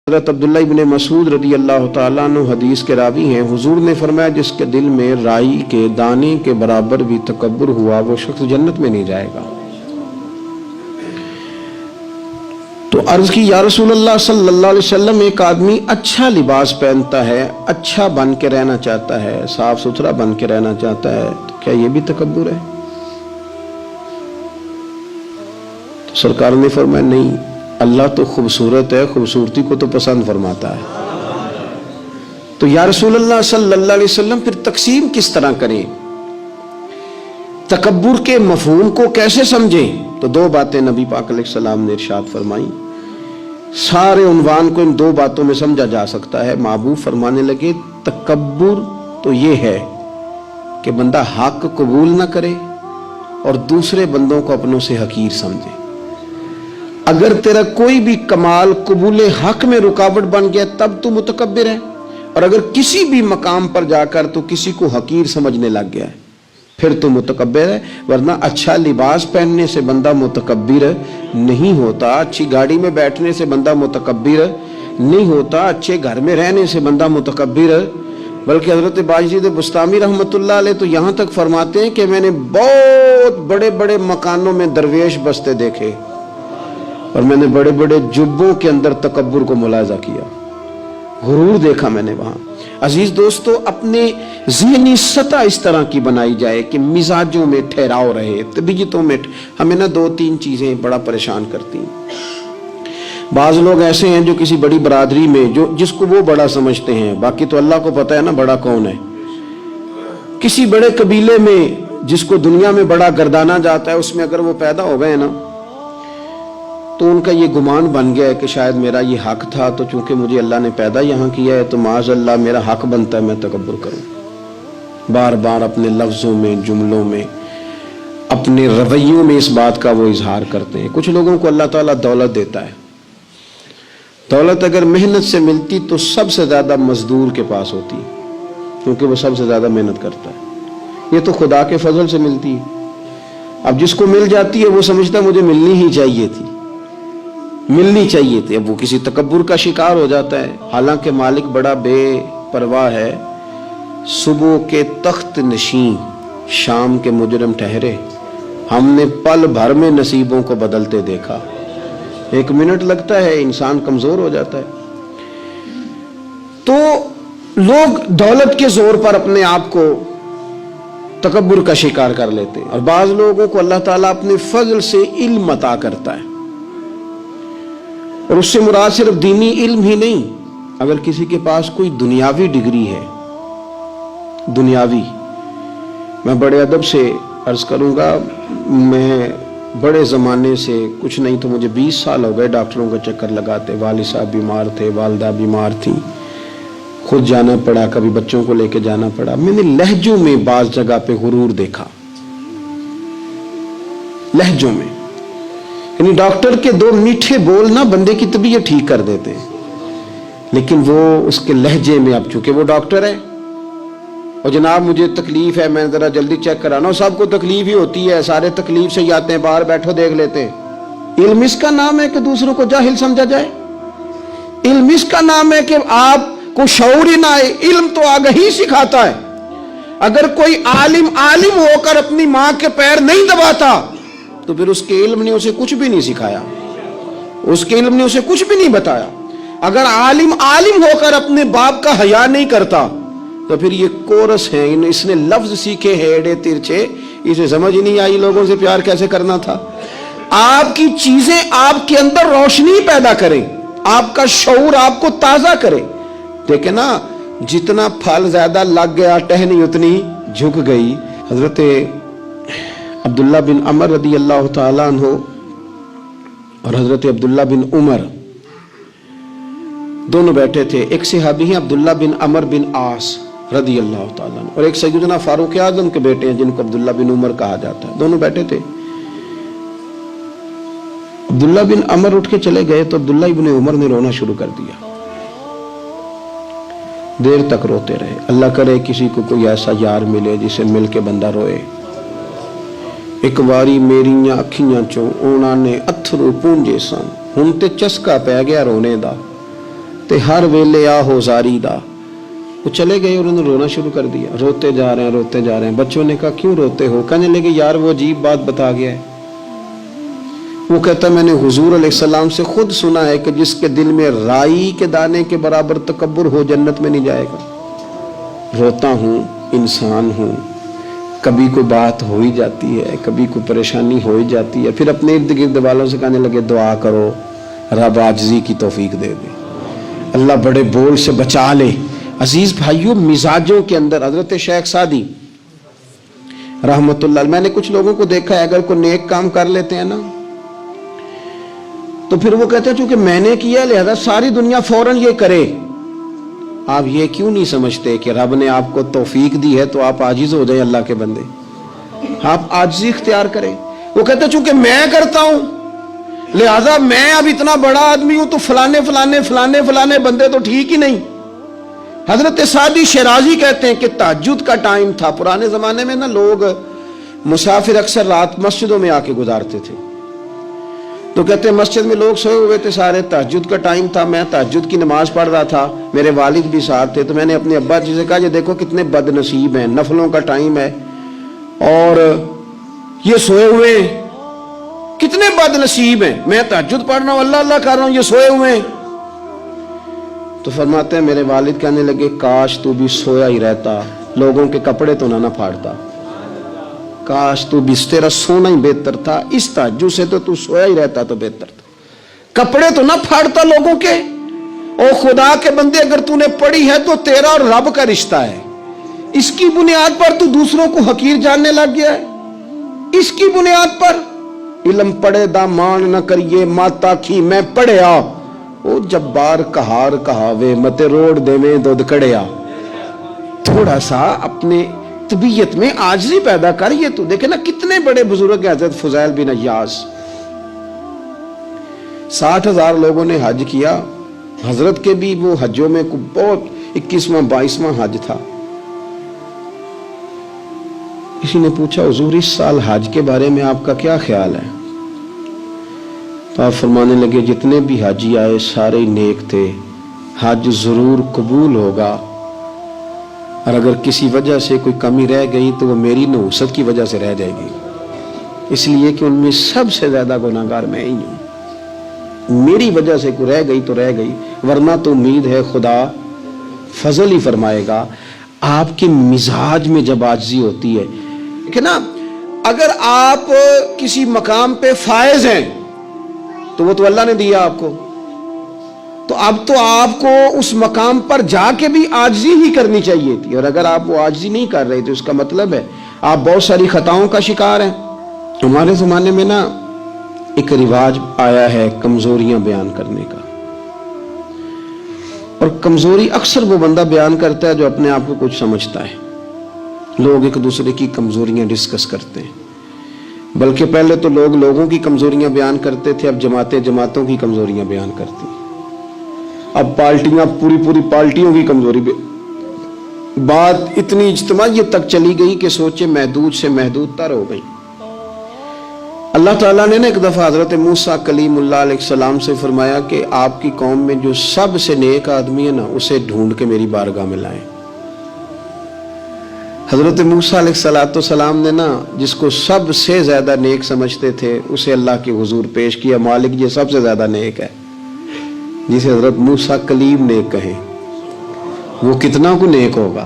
حضرت عبداللہ ابن مسعود رضی اللہ تعالیٰ عنہ حدیث کے راوی ہیں، حضور نے فرمایا جس کے دل میں رائی کے دانے کے برابر بھی تکبر ہوا وہ شخص جنت میں نہیں جائے گا۔ تو عرض کی یا رسول اللہ صلی اللہ علیہ وسلم، ایک آدمی اچھا لباس پہنتا ہے، اچھا بن کے رہنا چاہتا ہے، صاف ستھرا بن کے رہنا چاہتا ہے، تو کیا یہ بھی تکبر ہے؟ تو سرکار نے فرمایا نہیں، اللہ تو خوبصورت ہے، خوبصورتی کو تو پسند فرماتا ہے۔ تو یا رسول اللہ صلی اللہ علیہ وسلم پھر تقسیم کس طرح کریں، تکبر کے مفہوم کو کیسے سمجھیں؟ تو دو باتیں نبی پاک علیہ السلام نے ارشاد فرمائیں، سارے عنوان کو ان دو باتوں میں سمجھا جا سکتا ہے۔ محبوب فرمانے لگے تکبر تو یہ ہے کہ بندہ حق قبول نہ کرے اور دوسرے بندوں کو اپنوں سے حقیر سمجھے۔ اگر تیرا کوئی بھی کمال قبول حق میں رکاوٹ بن گیا تب تو متکبر ہے، اور اگر کسی بھی مقام پر جا کر تو کسی کو حقیر سمجھنے لگ گیا ہے پھر تو متکبر ہے۔ ورنہ اچھا لباس پہننے سے بندہ متکبر نہیں ہوتا، اچھی گاڑی میں بیٹھنے سے بندہ متکبر نہیں ہوتا، اچھے گھر میں رہنے سے بندہ متکبر، بلکہ حضرت باجید بستامی رحمۃ اللہ علیہ تو یہاں تک فرماتے ہیں کہ میں نے بہت بڑے بڑے مکانوں میں درویش بستے دیکھے اور میں نے بڑے بڑے جبوں کے اندر تکبر کو ملاحظہ کیا، غرور دیکھا میں نے وہاں۔ عزیز دوستو، اپنے ذہنی سطح اس طرح کی بنائی جائے کہ مزاجوں میں ٹھہراؤ رہے، طبیعتوں میں ہمیں نہ دو تین چیزیں بڑا پریشان کرتی ہیں۔ بعض لوگ ایسے ہیں جو کسی بڑی برادری میں جس کو وہ بڑا سمجھتے ہیں، باقی تو اللہ کو پتہ ہے نا بڑا کون ہے۔ کسی بڑے قبیلے میں جس کو دنیا میں بڑا گردانا جاتا ہے، اس میں اگر وہ پیدا ہو گئے نا تو ان کا یہ گمان بن گیا ہے کہ شاید میرا یہ حق تھا، تو چونکہ مجھے اللہ نے پیدا یہاں کیا ہے تو معاذ اللہ میرا حق بنتا ہے میں تکبر کروں۔ بار بار اپنے لفظوں میں، جملوں میں، اپنے رویوں میں اس بات کا وہ اظہار کرتے ہیں۔ کچھ لوگوں کو اللہ تعالیٰ دولت دیتا ہے، دولت اگر محنت سے ملتی تو سب سے زیادہ مزدور کے پاس ہوتی، کیونکہ وہ سب سے زیادہ محنت کرتا ہے۔ یہ تو خدا کے فضل سے ملتی ہے۔ اب جس کو مل جاتی ہے وہ سمجھتا ہے مجھے ملنی ہی چاہیے تھی، ملنی چاہیے تھی، اب وہ کسی تکبر کا شکار ہو جاتا ہے، حالانکہ مالک بڑا بے پرواہ ہے۔ صبح کے تخت نشین شام کے مجرم ٹھہرے، ہم نے پل بھر میں نصیبوں کو بدلتے دیکھا۔ ایک منٹ لگتا ہے، انسان کمزور ہو جاتا ہے۔ تو لوگ دولت کے زور پر اپنے آپ کو تکبر کا شکار کر لیتے ہیں، اور بعض لوگوں کو اللہ تعالیٰ اپنے فضل سے علم عطا کرتا ہے، اور اس سے مراد صرف دینی علم ہی نہیں، اگر کسی کے پاس کوئی دنیاوی ڈگری ہے، دنیاوی، میں بڑے ادب سے عرض کروں گا، میں بڑے زمانے سے کچھ نہیں تو مجھے 20 سال ہو گئے ڈاکٹروں کا چکر لگاتے، والد صاحب بیمار تھے، والدہ بیمار تھیں، خود جانا پڑا، کبھی بچوں کو لے کے جانا پڑا۔ میں نے لہجوں میں بعض جگہ پہ غرور دیکھا، لہجوں میں، یعنی ڈاکٹر کے دو میٹھے بول نہ بندے کی طبیعت ٹھیک کر دیتے ہیں، لیکن وہ اس کے لہجے میں، اب چونکہ وہ ڈاکٹر ہے اور جناب مجھے تکلیف ہے، میں ذرا جلدی چیک کرانا، سب کو تکلیف ہی ہوتی ہے، سارے تکلیف سے ہی آتے ہیں، باہر بیٹھو دیکھ لیتے ہیں۔ علم اس کا نام ہے کہ دوسروں کو جاہل سمجھا جائے، علم اس کا نام ہے کہ آپ کو شعور ہی نہ آئے، علم تو آگہی سکھاتا ہے۔ اگر کوئی عالم ہو کر اپنی ماں کے پیر نہیں دباتا تو پھر اس کے علم نے اسے کچھ بھی نہیں سکھایا، اس کے علم نے اسے کچھ بھی نہیں بتایا۔ اگر عالم ہو کر اپنے باپ کا حیا نہیں کرتا تو پھر یہ کورس ہے، اس نے لفظ سیکھے ہیڑے ترچے، اسے سمجھ ہی نہیں آئی لوگوں سے پیار کیسے کرنا تھا۔ آپ کی چیزیں آپ کے اندر روشنی پیدا کریں، آپ کا شعور آپ کو تازہ کرے۔ دیکھیں نا، جتنا پھل زیادہ لگ گیا ٹہنی اتنی جھک گئی۔ حضرت عبداللہ بن عمر رضی اللہ تعالیٰ عنہ اور حضرت عبداللہ بن عمر دونوں بیٹھے تھے، ایک صحابی ہیں عبداللہ بن عمر بن عاص رضی اللہ تعالیٰ عنہ، اور ایک سیدنا فاروق اعظم کے بیٹے ہیں جن کو عبداللہ بن عمر کہا جاتا ہے، دونوں بیٹھے تھے۔ عبداللہ بن عمر اٹھ کے چلے گئے تو عبداللہ بن عمر نے رونا شروع کر دیا، دیر تک روتے رہے۔ اللہ کرے کسی کو کوئی ایسا یار ملے جسے مل کے بندہ روئے۔ ایک واری میریاں اکھیاں چوں اونا نے اتھرو پونجے سن، ہن تے چسکا پہ گیا رونے دا، تے ہر ویلے آ ہو زاری دا. وہ چلے گئے اور انہوں نے رونا شروع کر دیا. روتے جا رہے ہیں. بچوں نے کہا کیوں روتے ہو؟ کہنے لگے یار وہ عجیب بات بتا گیا ہے. وہ کہتا میں نے حضور علیہ السلام سے خود سنا ہے کہ جس کے دل میں رائی کے دانے کے برابر تکبر ہو جنت میں نہیں جائے گا. روتا ہوں، انسان ہوں، کبھی کوئی بات ہو ہی جاتی ہے، کبھی کوئی پریشانی ہو ہی جاتی ہے. پھر اپنے ارد گرد والوں سے کہنے لگے دعا کرو رب عاجزی کی توفیق دے دے، اللہ بڑے بول سے بچا لے. عزیز بھائیوں، مزاجوں کے اندر حضرت شیخ سعدی رحمت اللہ علیہ، میں نے کچھ لوگوں کو دیکھا ہے اگر کوئی نیک کام کر لیتے ہیں نا تو پھر وہ کہتے ہیں چونکہ میں نے کیا لہذا ساری دنیا فوراً یہ کرے. آپ یہ کیوں نہیں سمجھتے کہ رب نے آپ کو توفیق دی ہے تو آپ عاجز ہو جائیں اللہ کے بندے، آپ عاجزی اختیار کریں. وہ کہتے ہیں چونکہ میں کرتا ہوں لہذا میں اب اتنا بڑا آدمی ہوں تو فلانے فلانے فلانے فلانے بندے تو ٹھیک ہی نہیں. حضرت سعدی شیرازی کہتے ہیں کہ تہجد کا ٹائم تھا. پرانے زمانے میں نا لوگ مسافر اکثر رات مسجدوں میں آ کے گزارتے تھے، تو کہتے ہیں مسجد میں لوگ سوئے ہوئے تھے سارے، تہجد کا ٹائم تھا، میں تہجد کی نماز پڑھ رہا تھا، میرے والد بھی ساتھ تھے. تو میں نے اپنے ابا جی سے کہا یہ دیکھو کتنے بد نصیب ہیں، نفلوں کا ٹائم ہے اور یہ سوئے ہوئے ہیں، کتنے بد نصیب ہیں. میں تہجد پڑھ رہا ہوں، اللہ اللہ کر رہا ہوں، یہ سوئے ہوئے ہیں. تو فرماتے ہیں میرے والد کہنے لگے کاش تو بھی سویا ہی رہتا، لوگوں کے کپڑے تو نہ پھاڑتا، کاش تو بھی، تیرا سونا ہی بہتر تھا، اس تہجد سے تو سویا ہی رہتا تو بہتر تھا، کپڑے تو نہ پھاڑتا لوگوں کے. او خدا کے بندے اگر تو نے پڑھی ہے تو تیرا اور رب کا رشتہ ہے، اس کی بنیاد پر تو دوسروں کو حقیر جاننے لگ گیا ہے. اس کی بنیاد پر علم پڑھے دا مان نہ کریے ماتا کی میں پڑھیا، او جبار کہار کہاوے مت روڑ دے میں دودھ کڑیا. تھوڑا سا اپنے طبیعت میں عاجزی پیدا کر. یہ تو دیکھیں نا کتنے بڑے بزرگ ہیں، حضرت فضیل بن عیاض، 60,000 لوگوں نے حج کیا، حضرت کے بھی وہ حجوں میں بہت 21واں 22واں حج تھا. کسی نے پوچھا حضور اس سال حج کے بارے میں آپ کا کیا خیال ہے؟ تو آپ فرمانے لگے جتنے بھی حاجی آئے سارے نیک تھے، حج ضرور قبول ہوگا، اور اگر کسی وجہ سے کوئی کمی رہ گئی تو وہ میری نحوست کی وجہ سے رہ جائے گی، اس لیے کہ ان میں سب سے زیادہ گناہگار میں ہی ہوں، میری وجہ سے کوئی رہ گئی تو رہ گئی، ورنہ تو امید ہے خدا فضل ہی فرمائے گا. آپ کے مزاج میں جب عاجزی ہوتی ہے کہ نا، اگر آپ کسی مقام پہ فائز ہیں تو وہ تو اللہ نے دیا آپ کو، تو اب تو آپ کو اس مقام پر جا کے بھی عاجزی ہی کرنی چاہیے تھی. اور اگر آپ وہ عاجزی نہیں کر رہے تو اس کا مطلب ہے آپ بہت ساری خطاؤں کا شکار ہیں. ہمارے زمانے میں نا ایک رواج آیا ہے کمزوریاں بیان کرنے کا، اور کمزوری اکثر وہ بندہ بیان کرتا ہے جو اپنے آپ کو کچھ سمجھتا ہے. لوگ ایک دوسرے کی کمزوریاں ڈسکس کرتے ہیں، بلکہ پہلے تو لوگ لوگوں کی کمزوریاں بیان کرتے تھے، اب جماعتیں جماعتوں کی کمزوریاں بیان کرتی ہیں، اب پارٹیاں پوری پارٹیوں کی کمزوری. بات اتنی اجتماعیت تک چلی گئی کہ سوچے محدود سے محدود تر ہو گئی. اللہ تعالیٰ نے ایک دفعہ حضرت موسیٰ کلیم اللہ علیہ السلام سے فرمایا کہ آپ کی قوم میں جو سب سے نیک آدمی ہے نا اسے ڈھونڈ کے میری بارگاہ میں لائیں. حضرت موسیٰ علیہ السلام نے نا جس کو سب سے زیادہ نیک سمجھتے تھے اسے اللہ کے حضور پیش کیا. مالک یہ سب سے زیادہ نیک ہے، جسے حضرت موسیٰ کلیم نیک کہیں، وہ کتنا کو نیک ہوگا.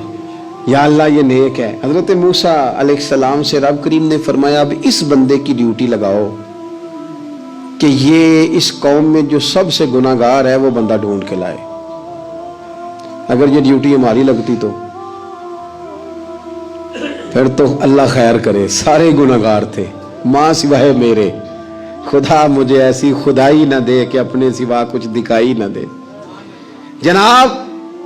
یا اللہ یہ نیک ہے. حضرت موسیٰ علیہ السلام سے رب کریم نے فرمایا اب اس بندے کی ڈیوٹی لگاؤ کہ یہ اس قوم میں جو سب سے گناہگار ہے وہ بندہ ڈھونڈ کے لائے. اگر یہ ڈیوٹی ہماری لگتی تو پھر تو اللہ خیر کرے، سارے گناہگار تھے ماں سوائے میرے. خدا مجھے ایسی خدائی نہ دے کہ اپنے سوا کچھ دکھائی نہ دے. جناب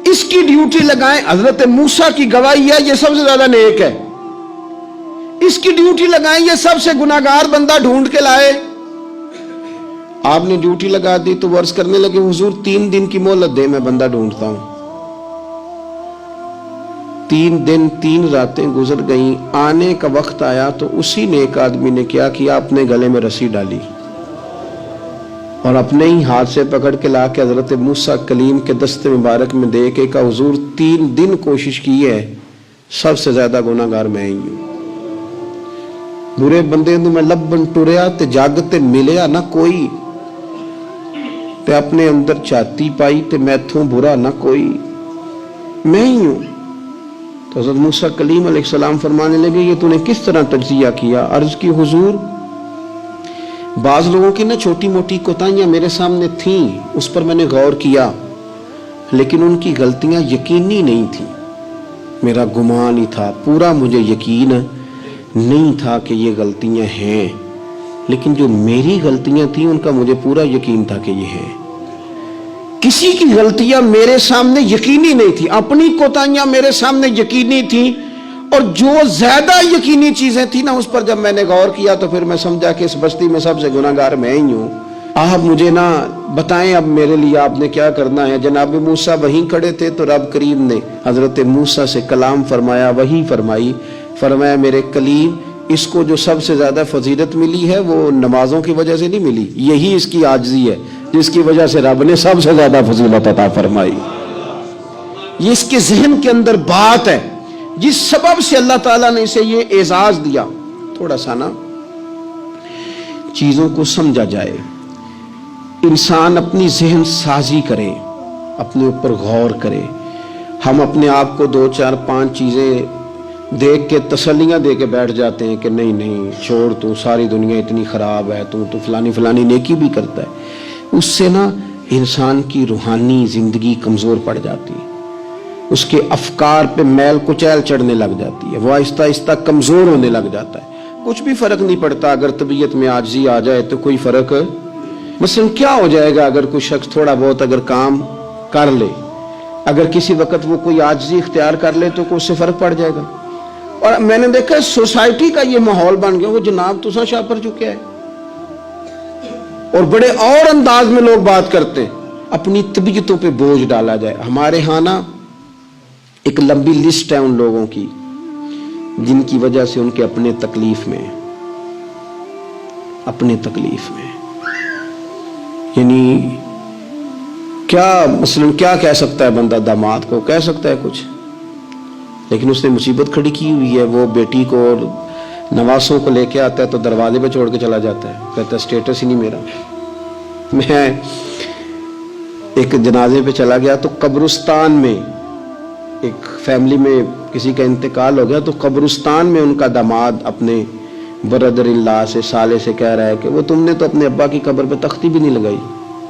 اس کی ڈیوٹی لگائیں. حضرت موسیٰ کی گواہی ہے یہ سب سے زیادہ نیک ہے، اس کی ڈیوٹی لگائیں یہ سب سے گناہگار بندہ ڈھونڈ کے لائے. آپ نے ڈیوٹی لگا دی تو وہ عرض کرنے لگے حضور 3 دن کی مہلت دے، میں بندہ ڈھونڈتا ہوں. 3 دن 3 راتیں گزر گئیں. آنے کا وقت آیا تو اسی نیک آدمی نے کیا کیا، اپنے گلے میں رسی ڈالی اور اپنے ہی ہاتھ سے پکڑ کے لا کے حضرت موسیٰ کلیم کے دست مبارک میں دے کے کہا حضور 3 دن کوشش کی ہے، سب سے زیادہ گناہ گار میں ہی ہوں۔ برے بندے میں لبن ٹریا تے جگ تے ملیا نہ کوئی، تے اپنے اندر چاتی پائی تے میتھوں برا نہ کوئی، میں ہی ہوں۔ تو حضرت موسیٰ کلیم علیہ السلام فرمانے لگے یہ تو نے کس طرح تجزیہ کیا؟ عرض کی حضور بعض لوگوں کی نا چھوٹی موٹی کوتاہیاں میرے سامنے تھیں، اس پر میں نے غور کیا، لیکن ان کی غلطیاں یقینی نہیں تھیں، میرا گمان ہی تھا، پورا مجھے یقین نہیں تھا کہ یہ غلطیاں ہیں، لیکن جو میری غلطیاں تھیں ان کا مجھے پورا یقین تھا کہ یہ ہیں۔ کسی کی غلطیاں میرے سامنے یقینی نہیں تھی، اپنی کوتاہیاں میرے سامنے یقینی تھیں، اور جو زیادہ یقینی چیزیں تھیں نا اس پر جب میں نے غور کیا تو پھر میں سمجھا کہ اس بستی میں سب سے گناہ گار میں ہی ہوں۔ آپ مجھے نا بتائیں اب میرے لیے آپ نے کیا کرنا ہے؟ جناب موسیٰ وہیں کھڑے تھے تو رب کریم نے حضرت موسیٰ سے کلام فرمایا، وحی فرمائی، فرمایا میرے کلیم اس کو جو سب سے زیادہ فضیلت ملی ہے وہ نمازوں کی وجہ سے نہیں ملی، یہی اس کی عاجزی ہے جس کی وجہ سے رب نے سب سے زیادہ فضیلت عطا فرمائی۔ یہ اس کے ذہن کے اندر بات ہے جس سبب سے اللہ تعالیٰ نے اسے یہ اعزاز دیا۔ تھوڑا سا نا چیزوں کو سمجھا جائے، انسان اپنی ذہن سازی کرے، اپنے اوپر غور کرے۔ ہم اپنے آپ کو 2 4 5 چیزیں دیکھ کے تسلیاں دے کے بیٹھ جاتے ہیں کہ نہیں نہیں چھوڑ، تو ساری دنیا اتنی خراب ہے، تو فلانی نیکی بھی کرتا ہے۔ اس سے نا انسان کی روحانی زندگی کمزور پڑ جاتی ہے، اس کے افکار پہ میل کچیل چڑھنے لگ جاتی ہے، وہ آہستہ آہستہ کمزور ہونے لگ جاتا ہے۔ کچھ بھی فرق نہیں پڑتا اگر طبیعت میں عاجزی آ جائے تو کوئی فرق، مثلا کیا ہو جائے گا اگر کوئی شخص تھوڑا بہت اگر کام کر لے، اگر کسی وقت وہ کوئی عاجزی اختیار کر لے تو اس سے فرق پڑ جائے گا۔ اور میں نے دیکھا سوسائٹی کا یہ ماحول بن گیا، وہ جناب تسا شاہ پر چکے ہے، اور بڑے اور انداز میں لوگ بات کرتے ہیں، اپنی طبیعتوں پہ بوجھ ڈالا جائے۔ ہمارے ہاں نا ایک لمبی لسٹ ہے ان لوگوں کی جن کی وجہ سے ان کے اپنے تکلیف میں یعنی کیا مثلا کیا کہہ سکتا ہے بندہ؟ داماد کو کہہ سکتا ہے کچھ، لیکن اس نے مصیبت کھڑی کی ہوئی ہے، وہ بیٹی کو اور نواسوں کو لے کے آتا ہے تو دروازے پہ چھوڑ کے چلا جاتا ہے، کہتا ہے سٹیٹس ہی نہیں میرا۔ میں ایک جنازے پہ چلا گیا تو قبرستان میں ایک فیملی میں کسی کا انتقال ہو گیا، تو قبرستان میں ان کا داماد اپنے بردر اللہ سے سالے سے کہہ رہا ہے کہ وہ تم نے تو اپنے ابا کی قبر پہ تختی بھی نہیں لگائی،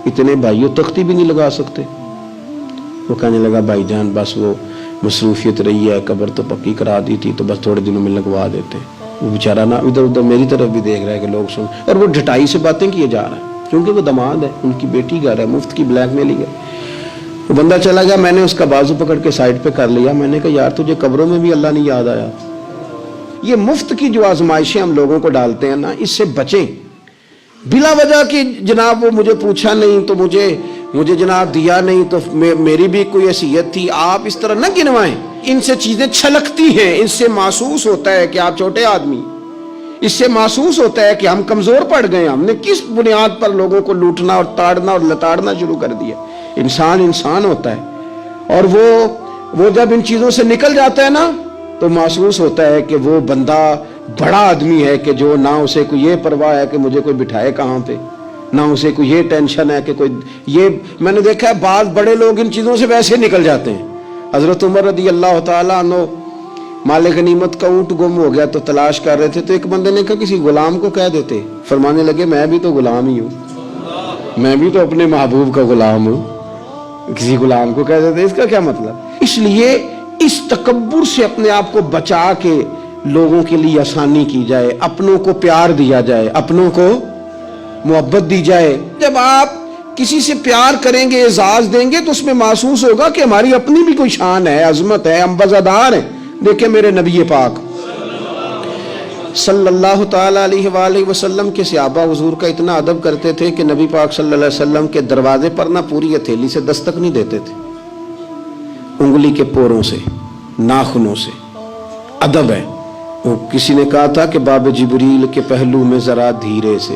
اتنے بھائیوں تختی بھی نہیں لگا سکتے۔ وہ کہنے لگا بھائی جان بس وہ مصروفیت رہی ہے، قبر تو پکی کرا دی تھی تو بس تھوڑے دنوں میں لگوا دیتے۔ وہ بیچارہ نا ادھر ادھر میری طرف بھی دیکھ رہا ہے کہ لوگ سن، اور وہ ڈھٹائی سے باتیں کیے جا رہا ہے کیونکہ وہ داماد ہے، ان کی بیٹی گھر ہے، مفت کی بلیک میلنگ ہے۔ وہ بندہ چلا گیا، میں نے اس کا بازو پکڑ کے سائڈ پہ کر لیا، میں نے کہا یار تجھے قبروں میں بھی اللہ نہیں یاد آیا؟ یہ مفت کی جو آزمائشیں ہم لوگوں کو ڈالتے ہیں نا، اس سے بچیں۔ بلا وجہ کہ جناب وہ مجھے پوچھا نہیں تو مجھے جناب دیا نہیں تو میری بھی کوئی حیثیت تھی، آپ اس طرح نہ گنوائیں۔ ان سے چیزیں چھلکتی ہیں، ان سے محسوس ہوتا ہے کہ آپ چھوٹے آدمی، اس سے محسوس ہوتا ہے کہ ہم کمزور پڑ گئے، ہم نے کس بنیاد پر لوگوں کو لوٹنا اور تاڑنا اور لتاڑنا شروع کر دیا۔ انسان ہوتا ہے، اور وہ جب ان چیزوں سے نکل جاتا ہے نا تو محسوس ہوتا ہے کہ وہ بندہ بڑا آدمی ہے کہ جو نہ اسے کوئی یہ پرواہ ہے کہ مجھے کوئی بٹھائے کہاں پہ، نہ اسے کوئی یہ ٹینشن ہے کہ کوئی یہ۔ میں نے دیکھا ہے بعض بڑے لوگ ان چیزوں سے ویسے نکل جاتے ہیں۔ حضرت عمر رضی اللہ تعالیٰ عنہ مال غنیمت کا اونٹ گم ہو گیا تو تلاش کر رہے تھے، تو ایک بندے نے کہا کسی غلام کو کہہ دیتے، فرمانے لگے میں بھی تو غلام ہی ہوں، میں بھی تو اپنے محبوب کا غلام ہوں، کسی غلام کو کہہ دیتے، اس کا کیا مطلب؟ اس لیے اس تکبر سے اپنے آپ کو بچا کے لوگوں کے لیے آسانی کی جائے، اپنوں کو پیار دیا جائے، اپنوں کو محبت دی جائے۔ جب آپ کسی سے پیار کریں گے، اعزاز دیں گے تو اس میں محسوس ہوگا کہ ہماری اپنی بھی کوئی شان ہے، عظمت ہے، ہم وزادار ہیں۔ دیکھیں میرے نبی پاک صلی اللہ تعالی علیہ وآلہ وسلم کے صحابہ حضور کا اتنا ادب کرتے تھے کہ نبی پاک صلی اللہ علیہ وسلم کے دروازے پر نہ پوری ہتھیلی سے دستک نہیں دیتے تھے، انگلی کے پوروں سے، ناخنوں سے۔ ادب ہے۔ وہ کسی نے کہا تھا کہ باب جبریل کے پہلو میں ذرا دھیرے سے،